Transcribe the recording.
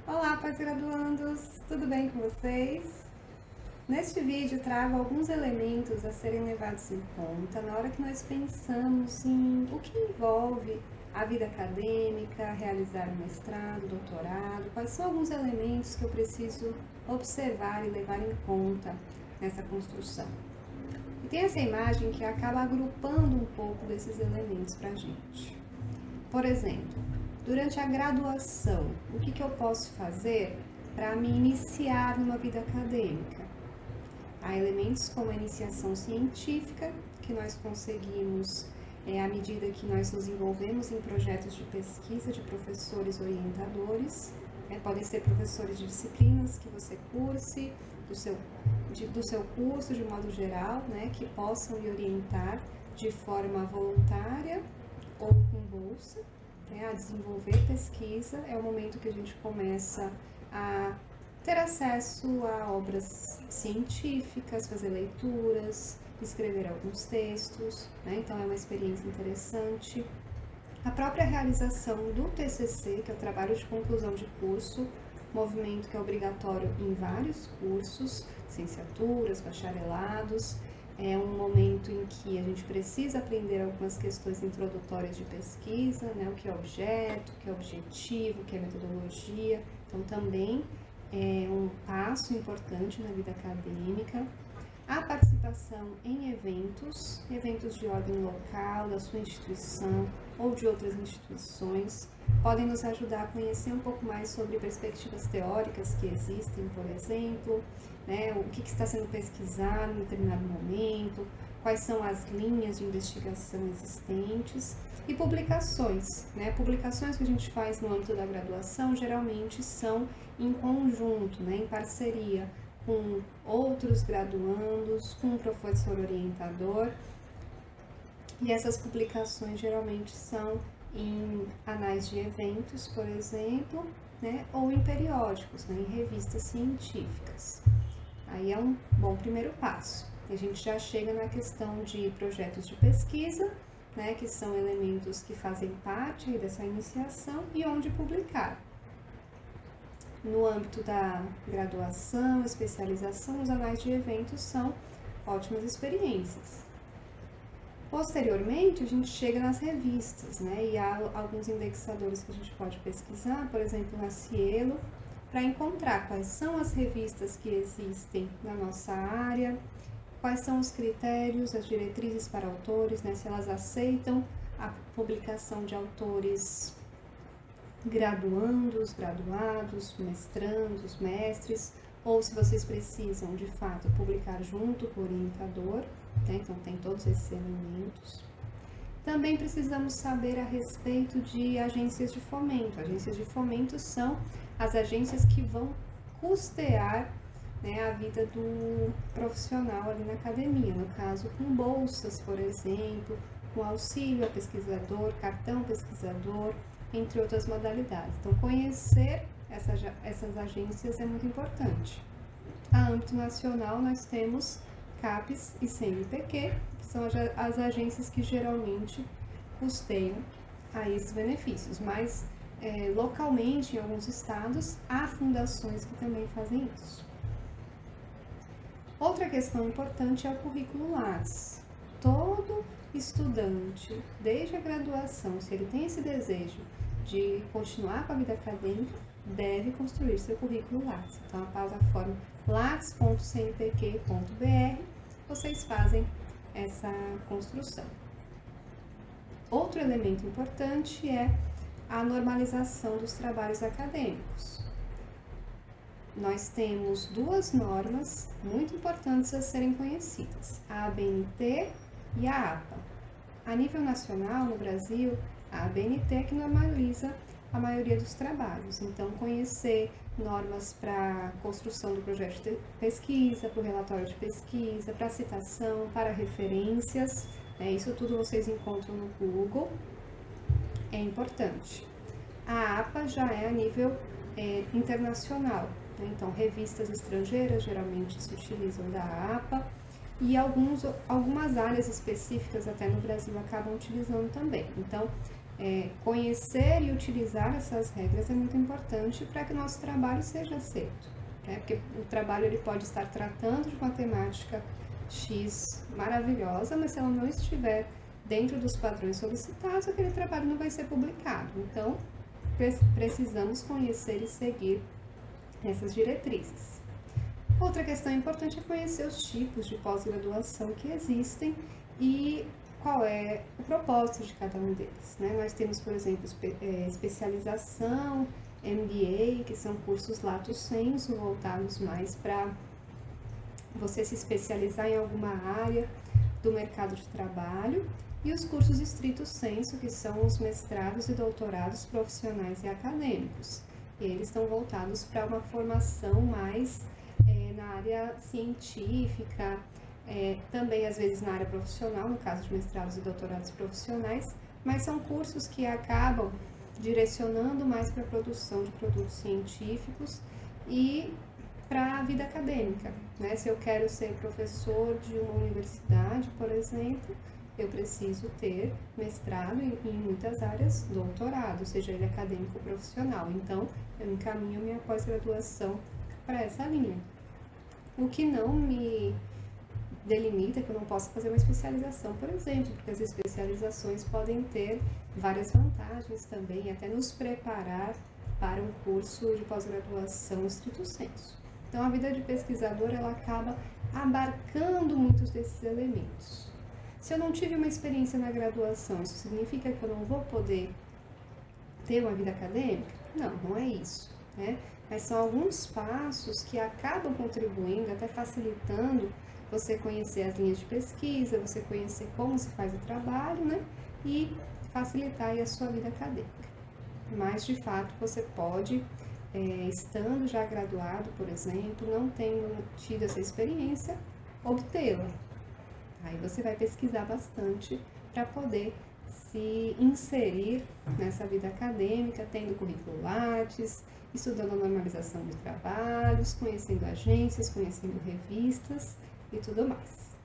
Olá, pós-graduandos! Tudo bem com vocês? Neste vídeo trago alguns elementos a serem levados em conta na hora que nós pensamos em o que envolve a vida acadêmica, realizar um mestrado, doutorado, quais são alguns elementos que eu preciso observar e levar em conta nessa construção. E tem essa imagem que acaba agrupando um pouco desses elementos para a gente. Por exemplo, durante a graduação, o que eu posso fazer para me iniciar numa vida acadêmica? Há elementos como a iniciação científica, que nós conseguimos à medida que nós nos envolvemos em projetos de pesquisa de professores orientadores, podem ser professores de disciplinas que você curse, do seu curso de modo geral, que possam lhe orientar de forma voluntária ou com bolsa, a desenvolver pesquisa. É o momento que a gente começa a ter acesso a obras científicas, fazer leituras, escrever alguns textos, então é uma experiência interessante. A própria realização do TCC, que é o trabalho de conclusão de curso, movimento que é obrigatório em vários cursos, licenciaturas, bacharelados. É um momento em que a gente precisa aprender algumas questões introdutórias de pesquisa, o que é objeto, o que é objetivo, o que é metodologia. Então, também é um passo importante na vida acadêmica. A participação em eventos de ordem local, da sua instituição ou de outras instituições, podem nos ajudar a conhecer um pouco mais sobre perspectivas teóricas que existem, por exemplo, o que está sendo pesquisado em determinado momento, quais são as linhas de investigação existentes e publicações. Publicações que a gente faz no âmbito da graduação geralmente são em conjunto, em parceria com outros graduandos, com um professor orientador, e essas publicações geralmente são em anais de eventos, por exemplo, ou em periódicos, em revistas científicas. Aí é um bom primeiro passo. A gente já chega na questão de projetos de pesquisa, que são elementos que fazem parte dessa iniciação e onde publicar. No âmbito da graduação, especialização, os anais de eventos são ótimas experiências. Posteriormente, a gente chega nas revistas, e há alguns indexadores que a gente pode pesquisar, por exemplo, na Cielo, para encontrar quais são as revistas que existem na nossa área, quais são os critérios, as diretrizes para autores, se elas aceitam a publicação de autores graduandos, graduados, mestrandos, mestres, ou se vocês precisam, de fato, publicar junto com o orientador, então tem todos esses elementos. Também precisamos saber a respeito de agências de fomento. Agências de fomento são as agências que vão custear a vida do profissional ali na academia, no caso com bolsas, por exemplo, com auxílio a pesquisador, cartão pesquisador, entre outras modalidades. Então, conhecer essas agências é muito importante. A âmbito nacional, nós temos CAPES e CNPq, que são as agências que geralmente custeiam a esses benefícios, mas localmente, em alguns estados, há fundações que também fazem isso. Outra questão importante é o currículo Lattes. Todo estudante, desde a graduação, se ele tem esse desejo de continuar com a vida acadêmica, deve construir seu currículo Lattes. Então, a plataforma lattes.cnpq.br, vocês fazem essa construção. Outro elemento importante é a normalização dos trabalhos acadêmicos. Nós temos duas normas muito importantes a serem conhecidas, a ABNT e a APA. A nível nacional, no Brasil, a ABNT é que normaliza a maioria dos trabalhos. Então, conhecer normas para construção do projeto de pesquisa, para o relatório de pesquisa, para citação, para referências, isso tudo vocês encontram no Google, é importante. A APA já é a nível internacional, então revistas estrangeiras geralmente se utilizam da APA, e algumas áreas específicas até no Brasil acabam utilizando também. Então, conhecer e utilizar essas regras é muito importante para que o nosso trabalho seja aceito, né? Porque o trabalho ele pode estar tratando de uma temática X maravilhosa, mas se ela não estiver dentro dos padrões solicitados, aquele trabalho não vai ser publicado. Então, precisamos conhecer e seguir essas diretrizes. Outra questão importante é conhecer os tipos de pós-graduação que existem e qual é o propósito de cada um deles, né? Nós temos, por exemplo, especialização, MBA, que são cursos lato sensu, voltados mais para você se especializar em alguma área do mercado de trabalho, e os cursos estrito sensu, que são os mestrados e doutorados profissionais e acadêmicos. E eles estão voltados para uma formação mais na área científica, também às vezes na área profissional, no caso de mestrados e doutorados profissionais, mas são cursos que acabam direcionando mais para a produção de produtos científicos e para a vida acadêmica, né? Se eu quero ser professor de uma universidade, por exemplo, eu preciso ter mestrado e em muitas áreas doutorado, seja ele acadêmico ou profissional. Então, eu encaminho minha pós-graduação para essa linha. O que não me delimita que eu não possa fazer uma especialização, por exemplo, porque as especializações podem ter várias vantagens também, até nos preparar para um curso de pós-graduação estrito sensu. Então, a vida de pesquisador, ela acaba abarcando muitos desses elementos. Se eu não tive uma experiência na graduação, isso significa que eu não vou poder ter uma vida acadêmica? Não, não é isso, né? Mas são alguns passos que acabam contribuindo, até facilitando você conhecer as linhas de pesquisa, você conhecer como se faz o trabalho, né? E facilitar aí a sua vida acadêmica. Mas, de fato, você pode, estando já graduado, por exemplo, não tendo tido essa experiência, obtê-la. Aí você vai pesquisar bastante para poder se inserir nessa vida acadêmica, tendo currículo Lattes, estudando a normalização de trabalhos, conhecendo agências, conhecendo revistas e tudo mais.